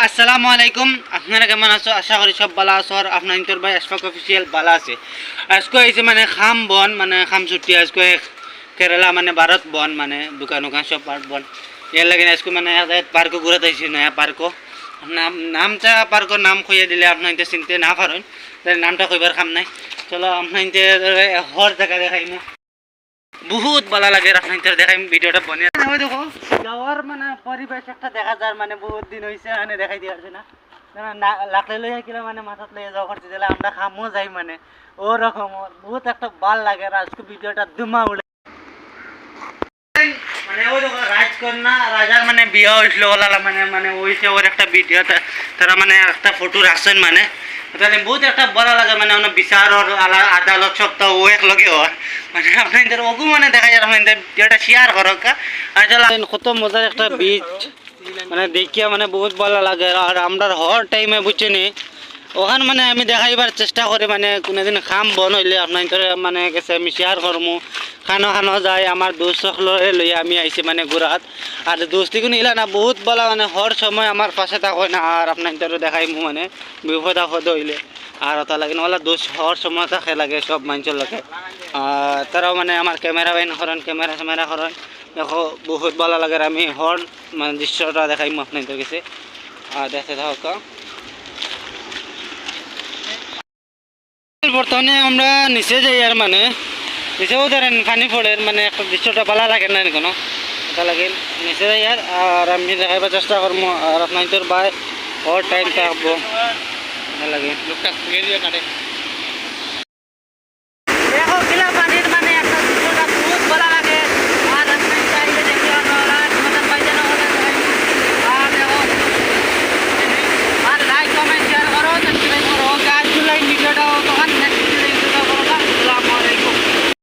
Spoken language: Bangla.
আসসালামু আলাইকুম। আপনারা কেমন আছো? আশা করি সব ভালো আছো। আর আপনার ইন্তর ভাই আশফাক অফিসিয়াল ভালো আছে। আজকে হয়েছে মানে খাম বন মানে খাম ছুটি আজকে কেরালা মানে ভারত বন মানে দোকান উকান সব পার্ট বন ইয়ার লাগে আজকে মানে পার্কও ঘুরাতে আইছি নয়া পার্কও নামটা পার্কর নাম খুঁজে দিলে আপনার ইন্তে চিনতে না পারেন নামটা কইবার খাম নাই। চলো আপনার ইন্তে হর জায়গা দেখাই না বহুত ভালো লাগে আপনাদের দেখাই ভিডিওটা বনিয়ে দেখো যাওয়ার মানে পরিবেশ একটা দেখা যায় মানে বহুত দিন হয়েছে মানে দেখাই দিয়ে আসছে না লাকলে লইয়া কিলা মানে মাথাত লইয়া যাওয়া করতে দিলে আমরা খামও যাই মানে ওরকম বহুত একটা ভাল লাগে আর আজকে ভিডিওটা দুমা উড়ে মানে ওই দেখো রাজকন্যা রাজার মানে বিয়া হয়েছিল ওলা মানে মানে ওইছে ওর একটা ভিডিও তারা মানে একটা ফটো রাখছেন মানে তাহলে বহুত একটা ভালো লাগে মানে বিচার আদালত সপ্তাহ ও একলগে হয় মানে আপনাদের ওগু মানে দেখা যায় আপনাদের ভিডিওটা শেয়ার করক আর চলো কত মজার একটা বীজ মানে দেখিয়া মানে বহুত ভালো লাগে আর আমরা হর টাইমে বুঝছেনি ওখান মানে আমি দেখাইবার চেষ্টা করি মানে কোনোদিন খাম বন হইলে আপনার মানে গেছে আমি শেয়ার করমু খানো খানো যায় আমার দোষক লইয়া আমি আইছি মানে ঘুরাত আর দোস্তি কোনো ইলা না বহুত বলা মানে হর সময় আমার পাশে থাকো না আর আপনার দেখাইমু মানে বিপদ আপদ হইলে আর ওটা লাগে ওলা দোষ হর সময় থাকে লাগে সব মানুষের লাগে তারাও মানে আমার ক্যামেরা বাইন করেন ক্যামেরা করেন দেখো বহুত ভালো লাগে আমি হর মানে দৃশ্যটা দেখাইমু আপনাদের কাছে আর দেখতে থাকা বর্তমানে আমরা নিচে যাই আর মানে নিচেও ধরেন পানি পড়ে মানে একটা দৃশ্যটা ভালো লাগে না কোনো এটা লাগে নিচে যাই আর আমি দেখাইবার চেষ্টা করবো আর আপনার ভাই ওর টাইম থাকবো ভালো লাগে লোকটা